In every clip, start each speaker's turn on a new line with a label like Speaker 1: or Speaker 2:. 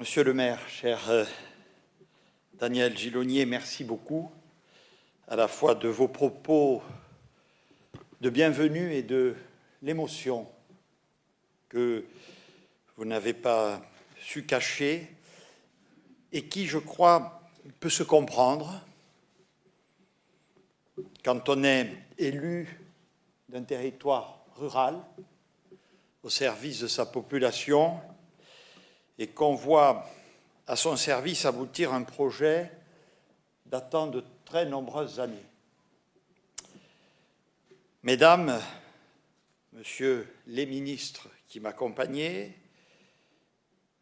Speaker 1: Monsieur le maire, cher Daniel Gilonnier, merci beaucoup à la fois de vos propos de bienvenue et de l'émotion que vous n'avez pas su cacher et qui, je crois, peut se comprendre quand on est élu d'un territoire rural au service de sa population et qu'on voit à son service aboutir un projet datant de très nombreuses années. Mesdames, Messieurs les ministres qui m'accompagnaient,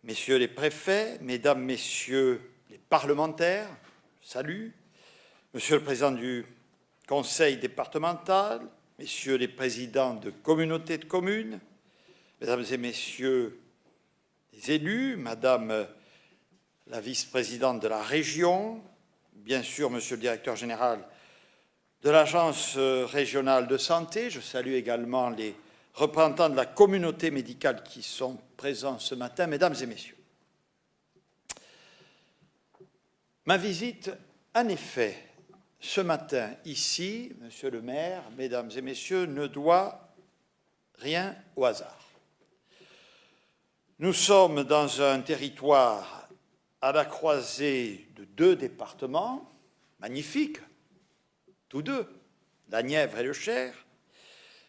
Speaker 1: Messieurs les préfets, Mesdames, Messieurs les parlementaires, salut, Monsieur le Président du Conseil départemental, Messieurs les présidents de communautés de communes, Mesdames et Messieurs les élus, Madame la vice-présidente de la région, bien sûr Monsieur le directeur général de l'Agence régionale de santé, je salue également les représentants de la communauté médicale qui sont présents ce matin, Mesdames et Messieurs. Ma visite, en effet, ce matin, ici, Monsieur le maire, Mesdames et Messieurs, ne doit rien au hasard. Nous sommes dans un territoire à la croisée de deux départements magnifiques, tous deux, la Nièvre et le Cher,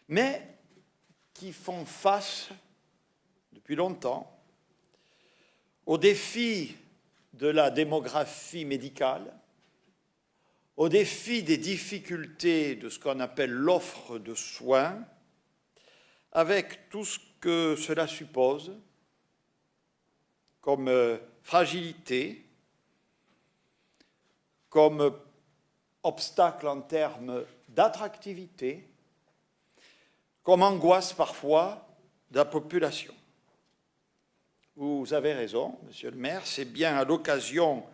Speaker 1: mais qui font face, depuis longtemps, aux défis de la démographie médicale, aux défis des difficultés de ce qu'on appelle l'offre de soins, avec tout ce que cela suppose comme fragilité, comme obstacle en termes d'attractivité, comme angoisse parfois de la population. Vous avez raison, Monsieur le maire, c'est bien à l'occasion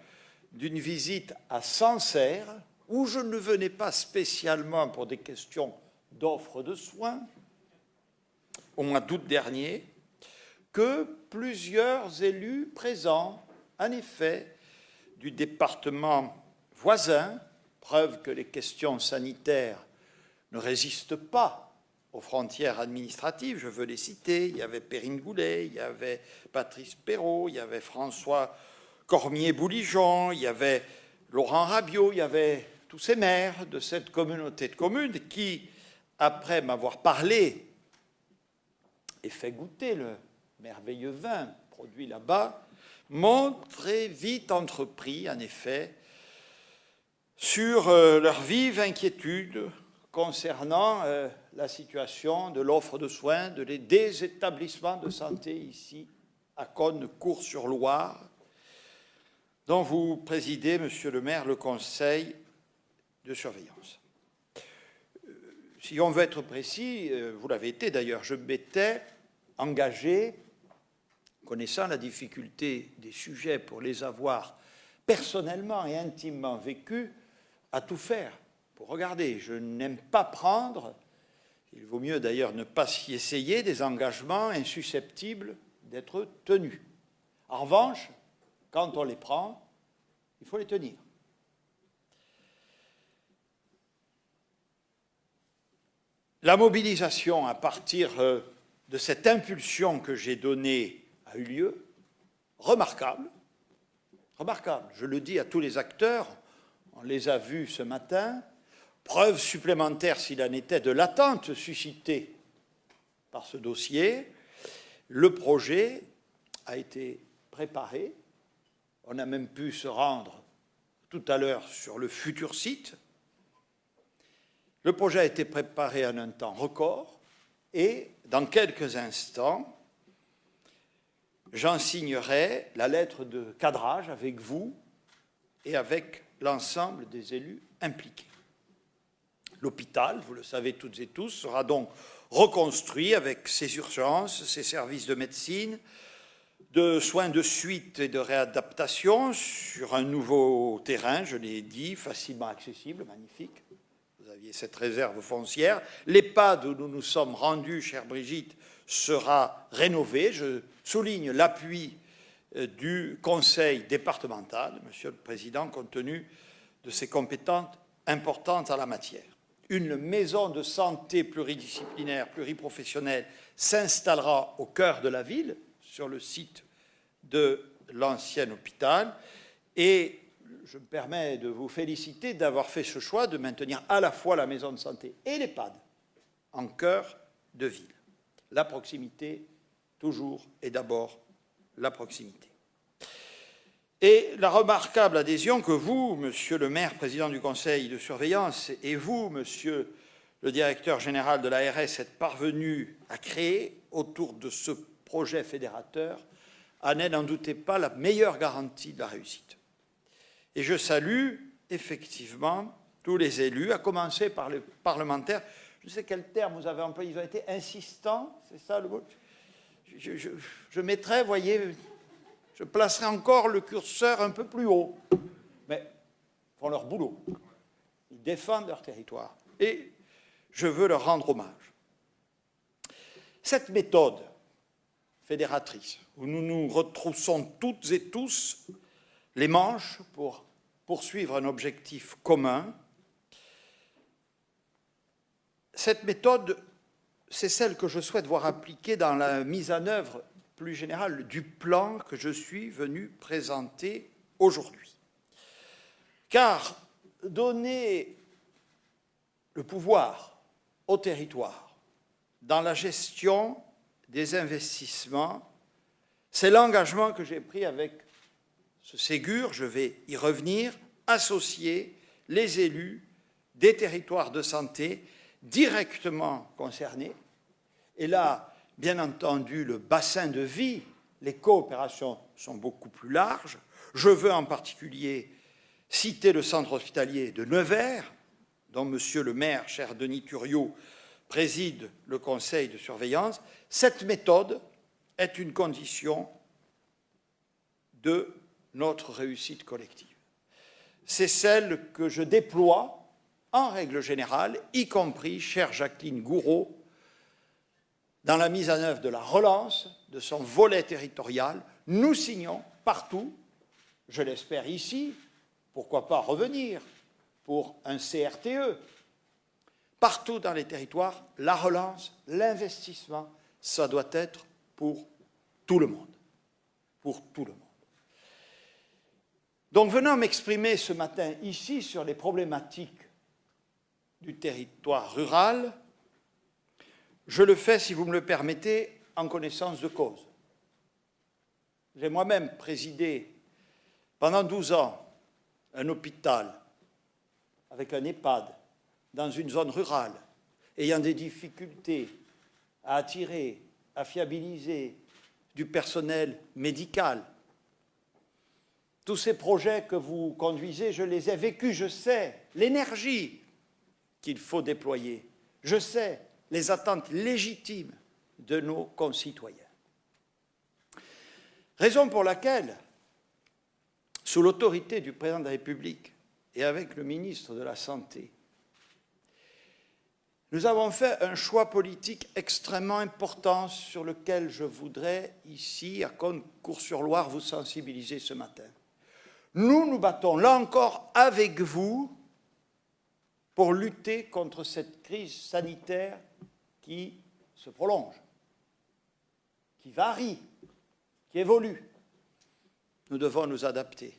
Speaker 1: d'une visite à Sancerre, où je ne venais pas spécialement pour des questions d'offre de soins, au mois d'août dernier, que plusieurs élus présents, en effet, du département voisin, preuve que les questions sanitaires ne résistent pas aux frontières administratives, je veux les citer, il y avait Perrine Goulet, il y avait Patrice Perrault, il y avait François Cormier-Bouligeon, il y avait Laurent Rabiot, il y avait tous ces maires de cette communauté de communes qui, après m'avoir parlé et fait goûter le merveilleux vin produit là-bas, m'ont très vite entrepris, en effet, sur leur vive inquiétude concernant la situation de l'offre de soins des établissements de santé ici à Cosne-Cours-sur-Loire, dont vous présidez, Monsieur le maire, le conseil de surveillance. Si on veut être précis, vous l'avez été d'ailleurs, je m'étais engagé, connaissant la difficulté des sujets pour les avoir personnellement et intimement vécus, à tout faire pour regarder. Je n'aime pas prendre, il vaut mieux d'ailleurs ne pas s'y essayer, des engagements insusceptibles d'être tenus. En revanche, quand on les prend, il faut les tenir. La mobilisation à partir de cette impulsion que j'ai donnée a eu lieu, remarquable, je le dis à tous les acteurs, on les a vus ce matin, preuve supplémentaire s'il en était de l'attente suscitée par ce dossier, le projet a été préparé, on a même pu se rendre tout à l'heure sur le futur site, le projet a été préparé en un temps record et dans quelques instants, j'en signerai la lettre de cadrage avec vous et avec l'ensemble des élus impliqués. L'hôpital, vous le savez toutes et tous, sera donc reconstruit avec ses urgences, ses services de médecine, de soins de suite et de réadaptation sur un nouveau terrain, je l'ai dit, facilement accessible, magnifique. Vous aviez cette réserve foncière. L'EHPAD où nous nous sommes rendus, chère Brigitte, sera rénové. Je souligne l'appui du conseil départemental, Monsieur le Président, compte tenu de ses compétences importantes en la matière. Une maison de santé pluridisciplinaire, pluriprofessionnelle s'installera au cœur de la ville, sur le site de l'ancien hôpital, et je me permets de vous féliciter d'avoir fait ce choix de maintenir à la fois la maison de santé et l'EHPAD en cœur de ville. La proximité, toujours et d'abord la proximité. Et la remarquable adhésion que vous, Monsieur le maire, président du conseil de surveillance, et vous, Monsieur le directeur général de l'ARS, êtes parvenus à créer autour de ce projet fédérateur en est, n'en doutez pas, la meilleure garantie de la réussite. Et je salue effectivement tous les élus, à commencer par les parlementaires. Je ne sais quel terme vous avez employé, ils ont été insistants, c'est ça le mot? Je mettrais, voyez, je placerai encore le curseur un peu plus haut. Mais ils font leur boulot. Ils défendent leur territoire. Et je veux leur rendre hommage. Cette méthode fédératrice, où nous nous retroussons toutes et tous les manches pour poursuivre un objectif commun, cette méthode, c'est celle que je souhaite voir appliquée dans la mise en œuvre plus générale du plan que je suis venu présenter aujourd'hui. Car donner le pouvoir au territoire dans la gestion des investissements, c'est l'engagement que j'ai pris avec ce Ségur, je vais y revenir, associer les élus des territoires de santé directement concernés. Et là, bien entendu, le bassin de vie, les coopérations sont beaucoup plus larges. Je veux en particulier citer le centre hospitalier de Nevers, dont Monsieur le maire, cher Denis Thuriot, préside le conseil de surveillance. Cette méthode est une condition de notre réussite collective. C'est celle que je déploie en règle générale, y compris, chère Jacqueline Gouraud, dans la mise en œuvre de la relance de son volet territorial. Nous signons partout, je l'espère ici, pourquoi pas revenir pour un CRTE, partout dans les territoires, la relance, l'investissement, ça doit être pour tout le monde. Pour tout le monde. Donc, venant m'exprimer ce matin ici sur les problématiques du territoire rural, je le fais, si vous me le permettez, en connaissance de cause. J'ai moi-même présidé pendant 12 ans un hôpital avec un EHPAD dans une zone rurale, ayant des difficultés à attirer, à fiabiliser du personnel médical. Tous ces projets que vous conduisez, je les ai vécus, je sais l'énergie qu'il faut déployer, je sais les attentes légitimes de nos concitoyens. Raison pour laquelle, sous l'autorité du Président de la République et avec le ministre de la Santé, nous avons fait un choix politique extrêmement important sur lequel je voudrais, ici, à Cosne-Cours-sur-Loire, vous sensibiliser ce matin. Nous nous battons, là encore, avec vous, pour lutter contre cette crise sanitaire qui se prolonge, qui varie, qui évolue. Nous devons nous adapter.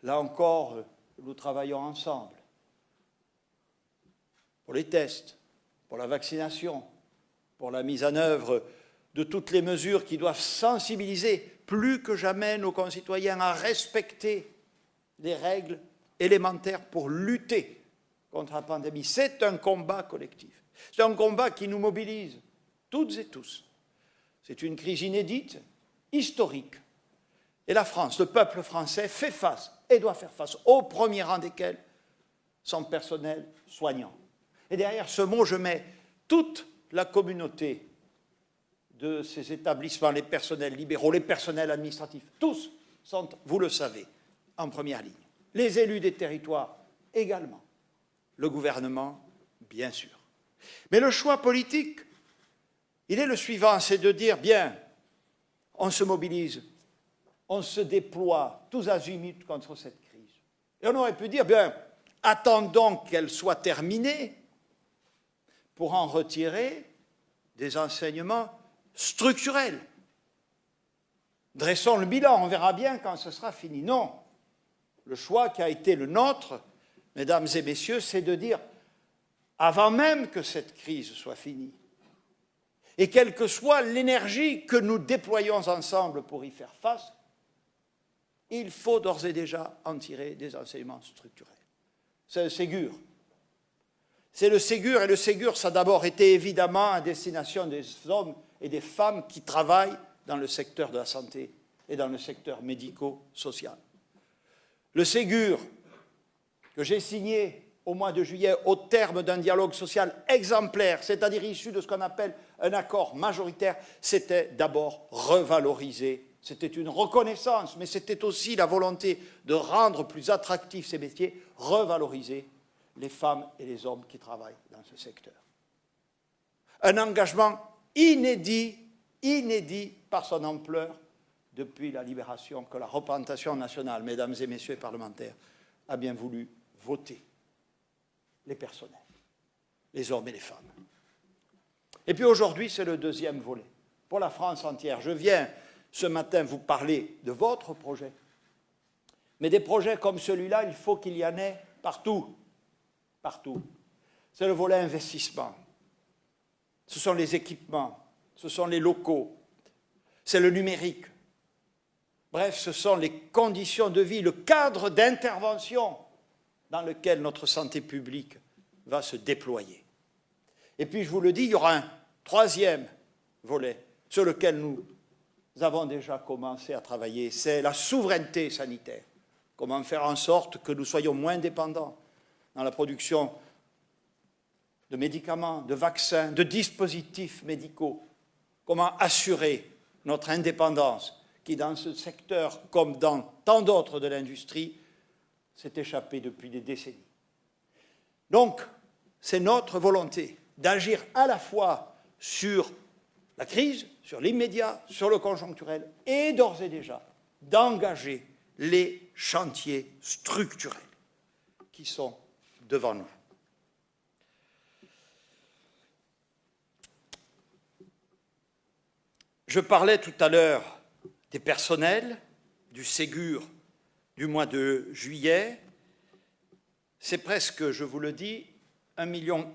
Speaker 1: Là encore, nous travaillons ensemble pour les tests, pour la vaccination, pour la mise en œuvre de toutes les mesures qui doivent sensibiliser plus que jamais nos concitoyens à respecter les règles élémentaires pour lutter contre la pandémie. C'est un combat collectif. C'est un combat qui nous mobilise, toutes et tous. C'est une crise inédite, historique. Et la France, le peuple français, fait face et doit faire face, au premier rang desquels son personnel soignant. Et derrière ce mot, je mets toute la communauté de ces établissements, les personnels libéraux, les personnels administratifs, tous sont, vous le savez, en première ligne. Les élus des territoires également. Le gouvernement, bien sûr. Mais le choix politique, il est le suivant, c'est de dire, bien, on se mobilise on se déploie tous azimuts contre cette crise. Et on aurait pu dire, bien, attendons qu'elle soit terminée pour en retirer des enseignements structurels. Dressons le bilan, on verra bien quand ce sera fini. Non, le choix qui a été le nôtre, mesdames et messieurs, c'est de dire, avant même que cette crise soit finie, et quelle que soit l'énergie que nous déployons ensemble pour y faire face, il faut d'ores et déjà en tirer des enseignements structurels. C'est le Ségur. C'est le Ségur, et le Ségur, ça a d'abord été évidemment à destination des hommes et des femmes qui travaillent dans le secteur de la santé et dans le secteur médico-social. Le Ségur, que j'ai signé au mois de juillet au terme d'un dialogue social exemplaire, c'est-à-dire issu de ce qu'on appelle un accord majoritaire, c'était d'abord revaloriser. C'était une reconnaissance, mais c'était aussi la volonté de rendre plus attractifs ces métiers, revaloriser les femmes et les hommes qui travaillent dans ce secteur. Un engagement inédit par son ampleur depuis la libération que la représentation nationale, mesdames et messieurs les parlementaires, a bien voulu voter les personnels, les hommes et les femmes. Et puis aujourd'hui, c'est le deuxième volet, pour la France entière. Je viens ce matin vous parler de votre projet, mais des projets comme celui-là, il faut qu'il y en ait partout. Partout. C'est le volet investissement. Ce sont les équipements, ce sont les locaux, c'est le numérique. Bref, ce sont les conditions de vie, le cadre d'intervention dans lequel notre santé publique va se déployer. Et puis, je vous le dis, il y aura un troisième volet sur lequel nous avons déjà commencé à travailler, c'est la souveraineté sanitaire. Comment faire en sorte que nous soyons moins dépendants dans la production de médicaments, de vaccins, de dispositifs médicaux. Comment assurer notre indépendance qui, dans ce secteur, comme dans tant d'autres de l'industrie, s'est échappée depuis des décennies. Donc, c'est notre volonté d'agir à la fois sur la crise, sur l'immédiat, sur le conjoncturel, et d'ores et déjà d'engager les chantiers structurels qui sont devant nous. Je parlais tout à l'heure des personnels, du Ségur du mois de juillet. C'est presque, je vous le dis, 1,5 million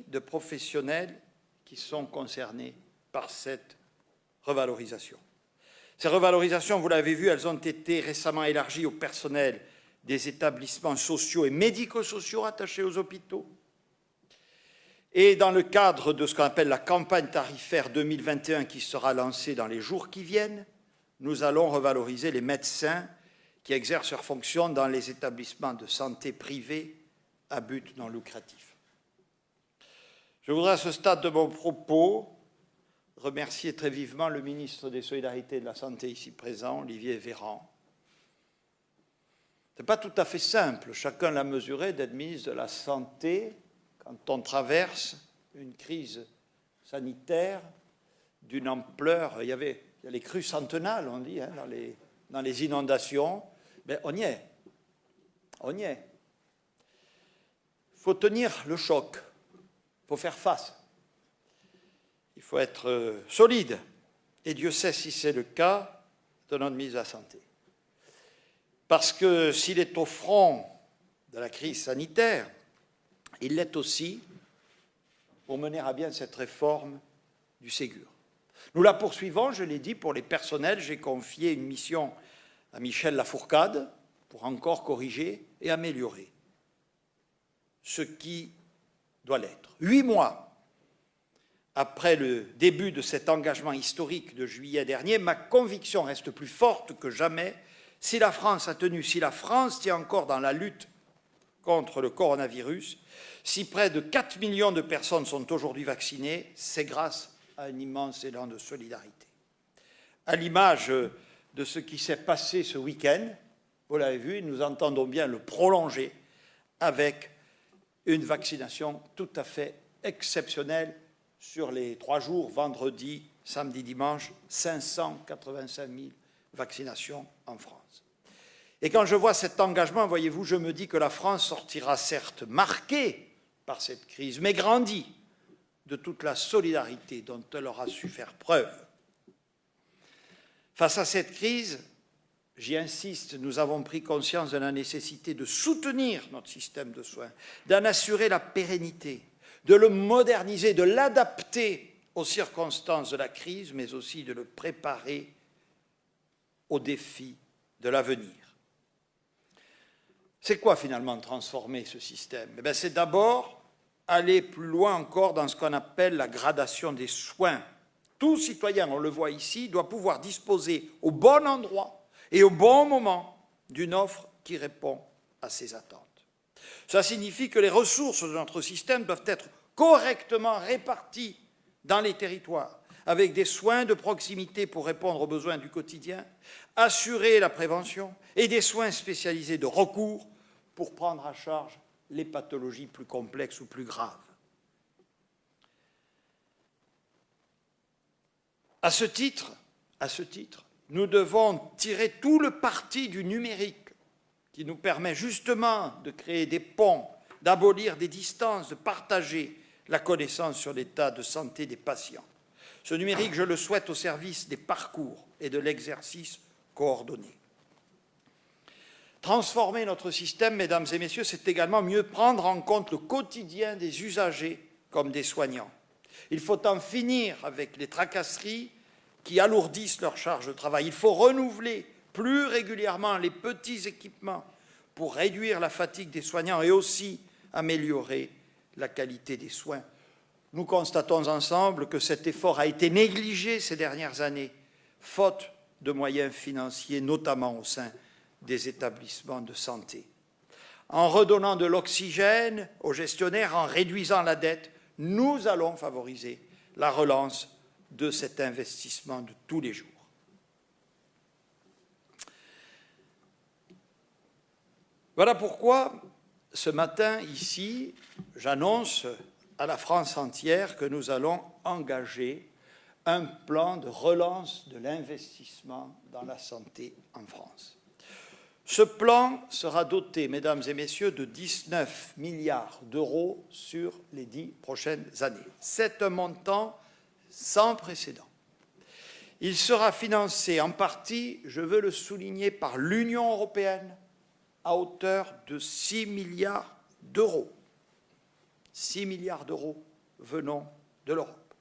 Speaker 1: de professionnels qui sont concernés par cette revalorisation. Ces revalorisations, vous l'avez vu, elles ont été récemment élargies au personnel des établissements sociaux et médico-sociaux attachés aux hôpitaux. Et dans le cadre de ce qu'on appelle la campagne tarifaire 2021 qui sera lancée dans les jours qui viennent, nous allons revaloriser les médecins qui exercent leurs fonctions dans les établissements de santé privés à but non lucratif. Je voudrais à ce stade de mon propos remercier très vivement le ministre des Solidarités et de la Santé ici présent, Olivier Véran. Ce n'est pas tout à fait simple, chacun l'a mesuré, d'être ministre de la Santé quand on traverse une crise sanitaire d'une ampleur. Il y a les crues centennales, on dit, hein, dans les inondations. Mais on y est. On y est. Il faut tenir le choc. Il faut faire face. Il faut être solide. Et Dieu sait si c'est le cas de notre ministre de la Santé. Parce que s'il est au front de la crise sanitaire, il l'est aussi pour mener à bien cette réforme du Ségur. Nous la poursuivons, je l'ai dit, pour les personnels. J'ai confié une mission à Michel Lafourcade pour encore corriger et améliorer ce qui doit l'être. 8 mois après le début de cet engagement historique de juillet dernier, ma conviction reste plus forte que jamais. Si la France a tenu, si la France tient encore dans la lutte contre le coronavirus, si près de 4 millions de personnes sont aujourd'hui vaccinées, c'est grâce à un immense élan de solidarité. À l'image de ce qui s'est passé ce week-end, vous l'avez vu, nous entendons bien le prolonger avec une vaccination tout à fait exceptionnelle sur les 3 jours, vendredi, samedi, dimanche, 585 000 vaccination en France. Et quand je vois cet engagement, voyez-vous, je me dis que la France sortira certes marquée par cette crise, mais grandie de toute la solidarité dont elle aura su faire preuve. Face à cette crise, j'y insiste, nous avons pris conscience de la nécessité de soutenir notre système de soins, d'en assurer la pérennité, de le moderniser, de l'adapter aux circonstances de la crise, mais aussi de le préparer aux défis de l'avenir. C'est quoi finalement transformer ce système? C'est d'abord aller plus loin encore dans ce qu'on appelle la gradation des soins. Tout citoyen, on le voit ici, doit pouvoir disposer au bon endroit et au bon moment d'une offre qui répond à ses attentes. Ça signifie que les ressources de notre système doivent être correctement réparties dans les territoires, avec des soins de proximité pour répondre aux besoins du quotidien, assurer la prévention et des soins spécialisés de recours pour prendre à charge les pathologies plus complexes ou plus graves. À ce titre, nous devons tirer tout le parti du numérique qui nous permet justement de créer des ponts, d'abolir des distances, de partager la connaissance sur l'état de santé des patients. Ce numérique, je le souhaite au service des parcours et de l'exercice coordonné. Transformer notre système, mesdames et messieurs, c'est également mieux prendre en compte le quotidien des usagers comme des soignants. Il faut en finir avec les tracasseries qui alourdissent leur charge de travail. Il faut renouveler plus régulièrement les petits équipements pour réduire la fatigue des soignants et aussi améliorer la qualité des soins. Nous constatons ensemble que cet effort a été négligé ces dernières années, faute de moyens financiers, notamment au sein des établissements de santé. En redonnant de l'oxygène aux gestionnaires, en réduisant la dette, nous allons favoriser la relance de cet investissement de tous les jours. Voilà pourquoi, ce matin, ici, j'annonce à la France entière que nous allons engager un plan de relance de l'investissement dans la santé en France. Ce plan sera doté, mesdames et messieurs, de 19 milliards d'euros sur les 10 prochaines années. C'est un montant sans précédent. Il sera financé en partie, je veux le souligner, par l'Union européenne à hauteur de 6 milliards d'euros. 6 milliards d'euros venant de l'Europe.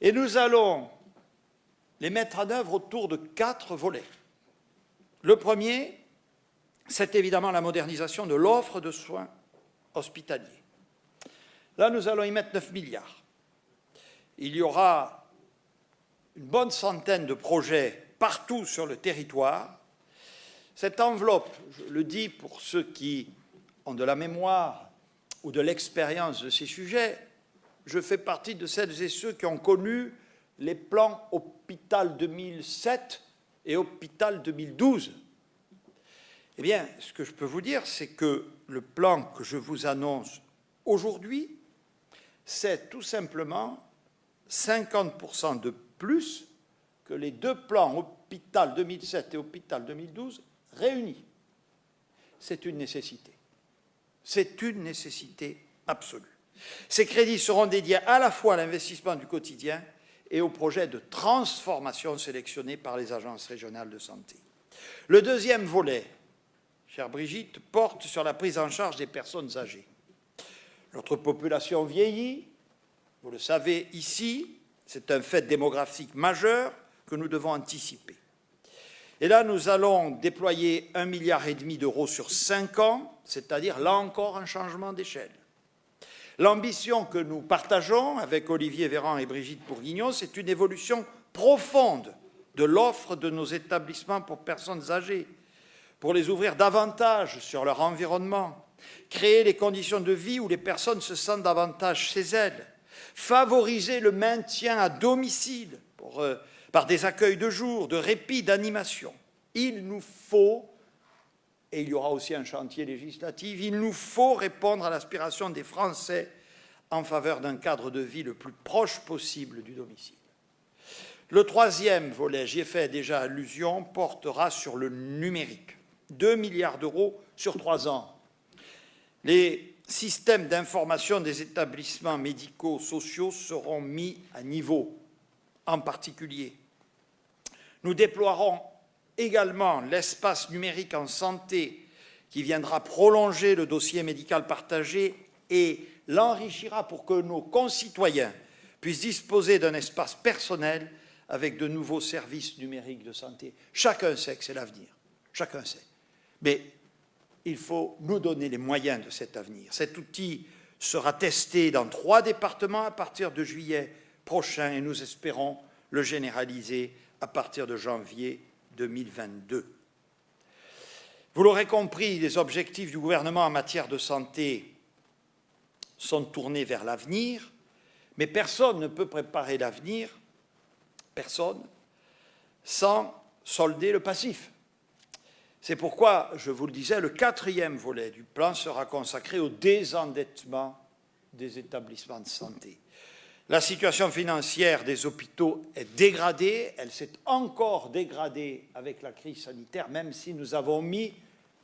Speaker 1: Et nous allons les mettre en œuvre autour de 4 volets. Le premier, c'est évidemment la modernisation de l'offre de soins hospitaliers. Là, nous allons y mettre 9 milliards. Il y aura une bonne centaine de projets partout sur le territoire. Cette enveloppe, je le dis pour ceux qui ont de la mémoire ou de l'expérience de ces sujets, je fais partie de celles et ceux qui ont connu les plans Hôpital 2007 et Hôpital 2012. Eh bien, ce que je peux vous dire, c'est que le plan que je vous annonce aujourd'hui, c'est tout simplement 50% de plus que les 2 plans Hôpital 2007 et Hôpital 2012 réunis. C'est une nécessité. C'est une nécessité absolue. Ces crédits seront dédiés à la fois à l'investissement du quotidien et aux projets de transformation sélectionnés par les agences régionales de santé. Le deuxième volet, chère Brigitte, porte sur la prise en charge des personnes âgées. Notre population vieillit, vous le savez ici, c'est un fait démographique majeur que nous devons anticiper. Et là, nous allons déployer 1,5 milliard d'euros sur 5 ans, c'est-à-dire, là encore, un changement d'échelle. L'ambition que nous partageons avec Olivier Véran et Brigitte Bourguignon, c'est une évolution profonde de l'offre de nos établissements pour personnes âgées, pour les ouvrir davantage sur leur environnement, créer les conditions de vie où les personnes se sentent davantage chez elles, favoriser le maintien à domicile par des accueils de jour, de répit, d'animation. Il nous faut, et il y aura aussi un chantier législatif, il nous faut répondre à l'aspiration des Français en faveur d'un cadre de vie le plus proche possible du domicile. Le troisième volet, j'y ai fait déjà allusion, portera sur le numérique. 2 milliards d'euros sur 3 ans. Les systèmes d'information des établissements médicaux sociaux seront mis à niveau, en particulier. Nous déploierons également l'espace numérique en santé qui viendra prolonger le dossier médical partagé et l'enrichira pour que nos concitoyens puissent disposer d'un espace personnel avec de nouveaux services numériques de santé. Chacun sait que c'est l'avenir, chacun sait. Mais il faut nous donner les moyens de cet avenir. Cet outil sera testé dans 3 départements à partir de juillet prochain et nous espérons le généraliser à partir de janvier 2022. Vous l'aurez compris, les objectifs du gouvernement en matière de santé sont tournés vers l'avenir, mais personne ne peut préparer l'avenir, personne, sans solder le passif. C'est pourquoi, je vous le disais, le 4e volet du plan sera consacré au désendettement des établissements de santé. La situation financière des hôpitaux est dégradée, elle s'est encore dégradée avec la crise sanitaire, même si nous avons mis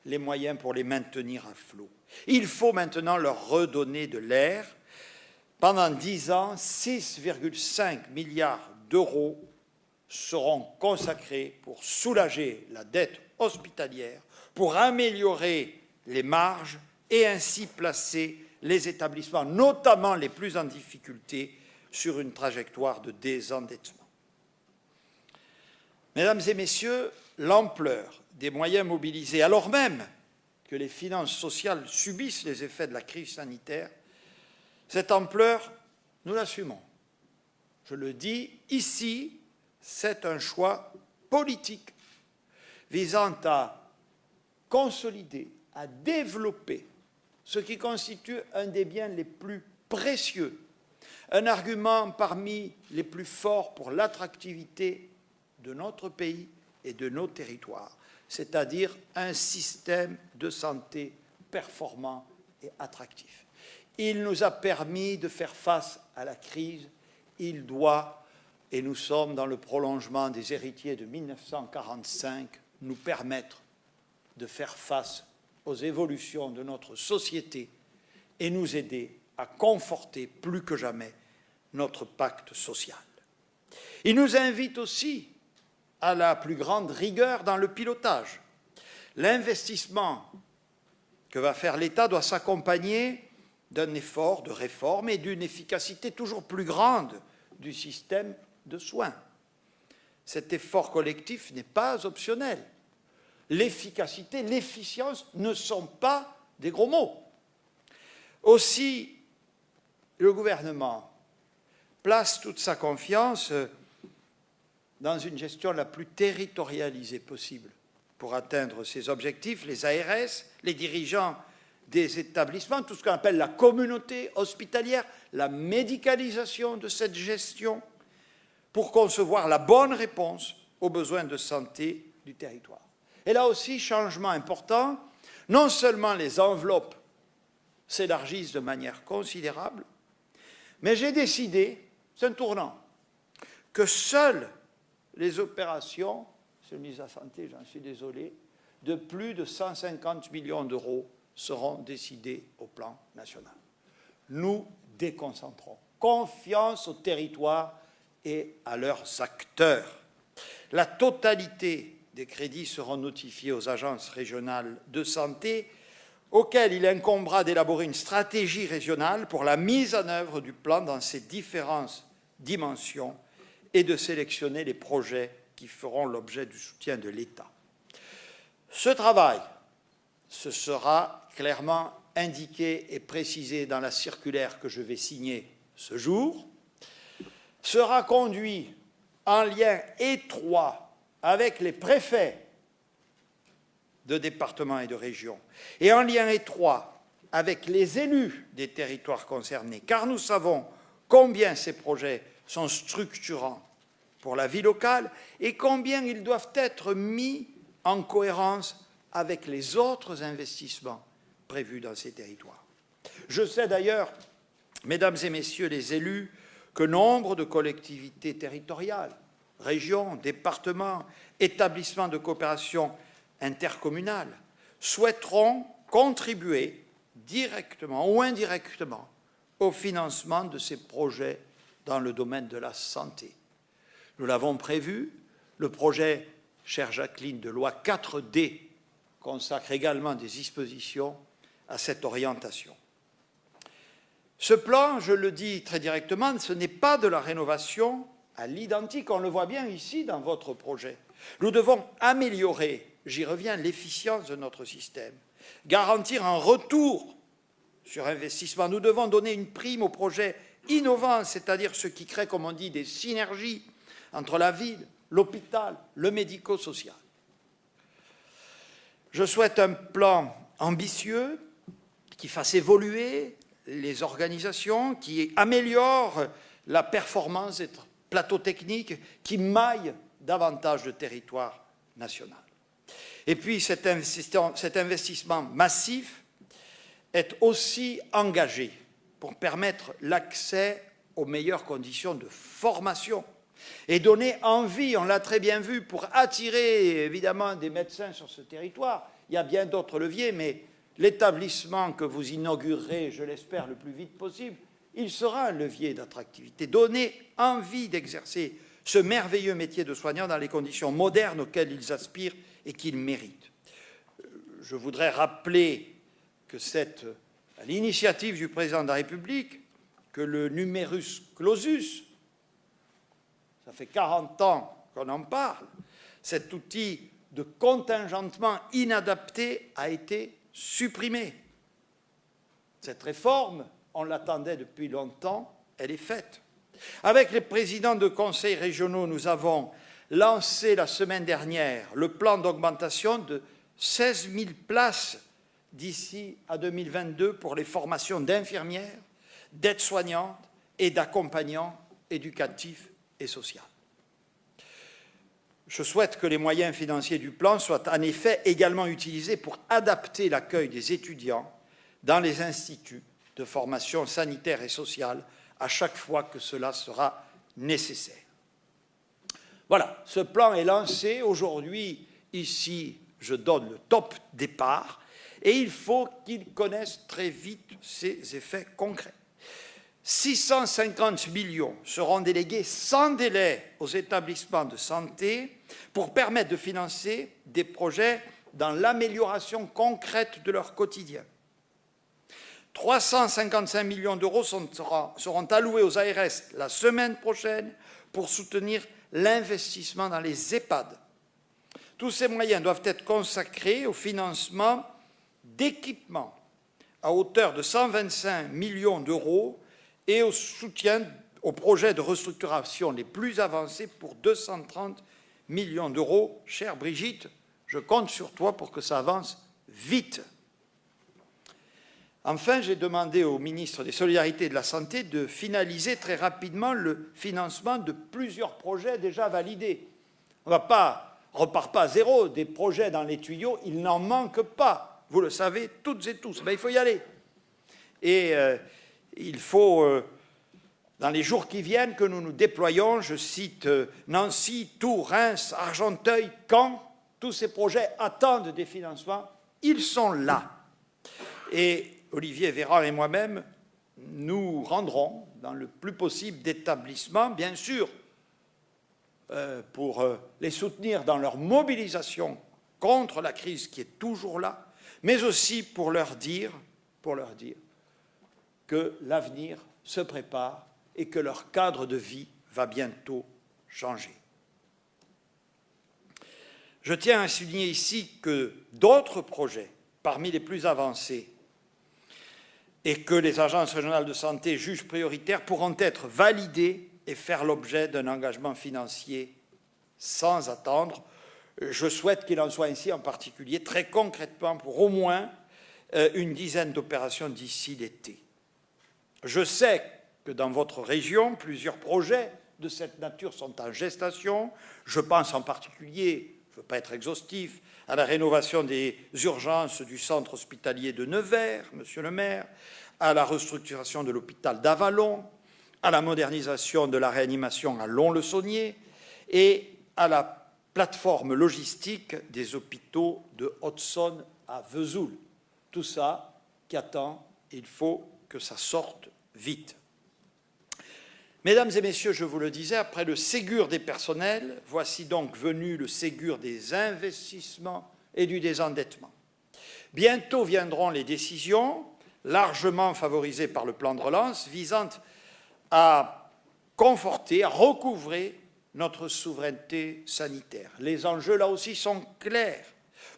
Speaker 1: les moyens pour les maintenir à flot. Il faut maintenant leur redonner de l'air. Pendant 10 ans, 6,5 milliards d'euros seront consacrés pour soulager la dette hospitalière, pour améliorer les marges et ainsi placer les établissements, notamment les plus en difficulté, sur une trajectoire de désendettement. Mesdames et messieurs, l'ampleur des moyens mobilisés, alors même que les finances sociales subissent les effets de la crise sanitaire, cette ampleur, nous l'assumons. Je le dis ici, c'est un choix politique visant à consolider, à développer ce qui constitue un des biens les plus précieux, un argument parmi les plus forts pour l'attractivité de notre pays et de nos territoires, c'est-à-dire un système de santé performant et attractif. Il nous a permis de faire face à la crise, il doit, et nous sommes dans le prolongement des héritiers de 1945, nous permettre de faire face aux évolutions de notre société et nous aider à conforter plus que jamais notre pacte social. Il nous invite aussi à la plus grande rigueur dans le pilotage. L'investissement que va faire l'État doit s'accompagner d'un effort de réforme et d'une efficacité toujours plus grande du système de soins. Cet effort collectif n'est pas optionnel. L'efficacité, l'efficience ne sont pas des gros mots. Aussi, le gouvernement place toute sa confiance dans une gestion la plus territorialisée possible pour atteindre ces objectifs. Les ARS, les dirigeants des établissements, tout ce qu'on appelle la communauté hospitalière, la médicalisation de cette gestion pour concevoir la bonne réponse aux besoins de santé du territoire. Et là aussi, changement important, non seulement les enveloppes s'élargissent de manière considérable, mais j'ai décidé, c'est un tournant, que seules les opérations, Monsieur le ministre de la Santé, j'en suis désolé, de plus de 150 millions d'euros seront décidées au plan national. Nous déconcentrons. Confiance aux territoires et à leurs acteurs. La totalité des crédits seront notifiés aux agences régionales de santé, auxquelles il incombera d'élaborer une stratégie régionale pour la mise en œuvre du plan dans ses différentes dimensions et de sélectionner les projets qui feront l'objet du soutien de l'État. Ce travail, ce sera clairement indiqué et précisé dans la circulaire que je vais signer ce jour, sera conduit en lien étroit avec les préfets de départements et de régions et en lien étroit avec les élus des territoires concernés, car nous savons combien ces projets sont structurants pour la vie locale et combien ils doivent être mis en cohérence avec les autres investissements prévus dans ces territoires. Je sais d'ailleurs, mesdames et messieurs les élus, que nombre de collectivités territoriales régions, départements, établissements de coopération intercommunale, souhaiteront contribuer directement ou indirectement au financement de ces projets dans le domaine de la santé. Nous l'avons prévu, le projet, chère Jacqueline, de loi 4D consacre également des dispositions à cette orientation. Ce plan, je le dis très directement, ce n'est pas de la rénovation à l'identique, on le voit bien ici dans votre projet. Nous devons améliorer, j'y reviens, l'efficience de notre système, garantir un retour sur investissement. Nous devons donner une prime aux projets innovants, c'est-à-dire ceux qui créent, comme on dit, des synergies entre la ville, l'hôpital, le médico-social. Je souhaite un plan ambitieux qui fasse évoluer les organisations, qui améliore la performance des plateaux techniques, qui maille davantage de territoire national. Et puis cet investissement massif est aussi engagé pour permettre l'accès aux meilleures conditions de formation et donner envie, on l'a très bien vu, pour attirer évidemment des médecins sur ce territoire. Il y a bien d'autres leviers, mais l'établissement que vous inaugurerez, je l'espère, le plus vite possible, il sera un levier d'attractivité. Donner envie d'exercer ce merveilleux métier de soignant dans les conditions modernes auxquelles ils aspirent et qu'ils méritent. Je voudrais rappeler que c'est à l'initiative du président de la République que le numerus clausus, ça fait 40 ans qu'on en parle, cet outil de contingentement inadapté a été supprimé. Cette réforme, on l'attendait depuis longtemps, elle est faite. Avec les présidents de conseils régionaux, nous avons lancé la semaine dernière le plan d'augmentation de 16 000 places d'ici à 2022 pour les formations d'infirmières, d'aides-soignantes et d'accompagnants éducatifs et sociaux. Je souhaite que les moyens financiers du plan soient en effet également utilisés pour adapter l'accueil des étudiants dans les instituts de formation sanitaire et sociale à chaque fois que cela sera nécessaire. Voilà, ce plan est lancé. Aujourd'hui, ici, je donne le top départ et il faut qu'il connaisse très vite ses effets concrets. 650 millions seront délégués sans délai aux établissements de santé pour permettre de financer des projets dans l'amélioration concrète de leur quotidien. 355 millions d'euros seront alloués aux ARS la semaine prochaine pour soutenir l'investissement dans les EHPAD. Tous ces moyens doivent être consacrés au financement d'équipements à hauteur de 125 millions d'euros et au soutien aux projets de restructuration les plus avancés pour 230 millions d'euros. Chère Brigitte, je compte sur toi pour que ça avance vite. Enfin, j'ai demandé au ministre des Solidarités et de la Santé de finaliser très rapidement le financement de plusieurs projets déjà validés. On ne repart pas à zéro, des projets dans les tuyaux, il n'en manque pas. Vous le savez toutes et tous, mais il faut y aller. Et il faut, dans les jours qui viennent, que nous nous déployions, je cite Nancy, Tours, Reims, Argenteuil, Caen, tous ces projets attendent des financements, ils sont là. Et Olivier Véran et moi-même, nous rendrons dans le plus possible d'établissements, bien sûr, pour les soutenir dans leur mobilisation contre la crise qui est toujours là, mais aussi pour leur dire que l'avenir se prépare et que leur cadre de vie va bientôt changer. Je tiens à souligner ici que d'autres projets, parmi les plus avancés, et que les agences régionales de santé jugent prioritaires, pourront être validés et faire l'objet d'un engagement financier sans attendre. Je souhaite qu'il en soit ainsi, en particulier, très concrètement, pour au moins une dizaine d'opérations d'ici l'été. Je sais que dans votre région, plusieurs projets de cette nature sont en gestation. Je pense en particulier, je ne veux pas être exhaustif, à la rénovation des urgences du centre hospitalier de Nevers, monsieur le maire, à la restructuration de l'hôpital d'Avallon, à la modernisation de la réanimation à Lons-le-Saunier et à la plateforme logistique des hôpitaux de Haute-Saône à Vesoul. Tout ça qui attend, il faut que ça sorte vite. Mesdames et messieurs, je vous le disais, après le Ségur des personnels, voici donc venu le Ségur des investissements et du désendettement. Bientôt viendront les décisions, largement favorisées par le plan de relance, visant à conforter, à recouvrer notre souveraineté sanitaire. Les enjeux, là aussi, sont clairs.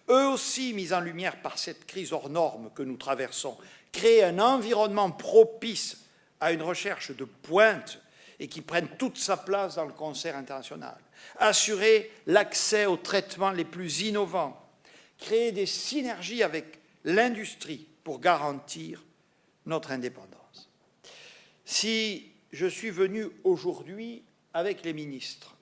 Speaker 1: Eux aussi mis en lumière par cette crise hors norme que nous traversons. Créer un environnement propice à une recherche de pointe et qui prenne toute sa place dans le concert international. Assurer l'accès aux traitements les plus innovants. Créer des synergies avec l'industrie pour garantir notre indépendance. Si je suis venu aujourd'hui avec les ministres,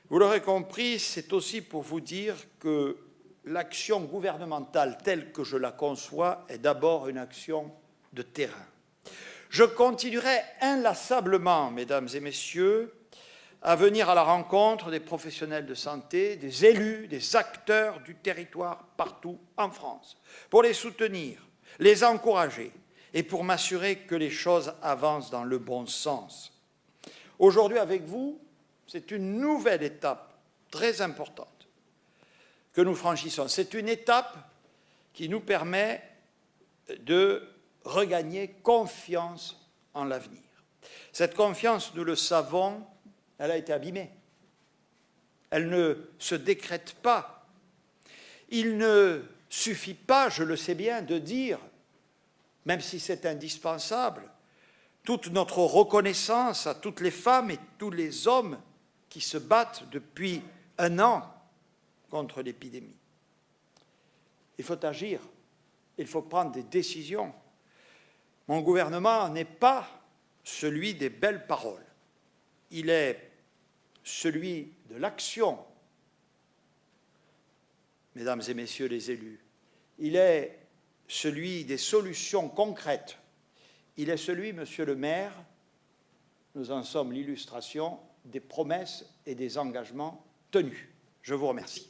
Speaker 1: vous l'aurez compris, c'est aussi pour vous dire que l'action gouvernementale telle que je la conçois est d'abord une action de terrain. Je continuerai inlassablement, mesdames et messieurs, à venir à la rencontre des professionnels de santé, des élus, des acteurs du territoire partout en France, pour les soutenir, les encourager et pour m'assurer que les choses avancent dans le bon sens. Aujourd'hui, avec vous, c'est une nouvelle étape très importante que nous franchissons. C'est une étape qui nous permet de regagner confiance en l'avenir. Cette confiance, nous le savons, elle a été abîmée. Elle ne se décrète pas. Il ne suffit pas, je le sais bien, de dire, même si c'est indispensable, toute notre reconnaissance à toutes les femmes et tous les hommes qui se battent depuis 1 an contre l'épidémie. Il faut agir, il faut prendre des décisions. Mon gouvernement n'est pas celui des belles paroles. Il est celui de l'action, mesdames et messieurs les élus. Il est celui des solutions concrètes. Il est celui, monsieur le maire, nous en sommes l'illustration, des promesses et des engagements tenus. Je vous remercie.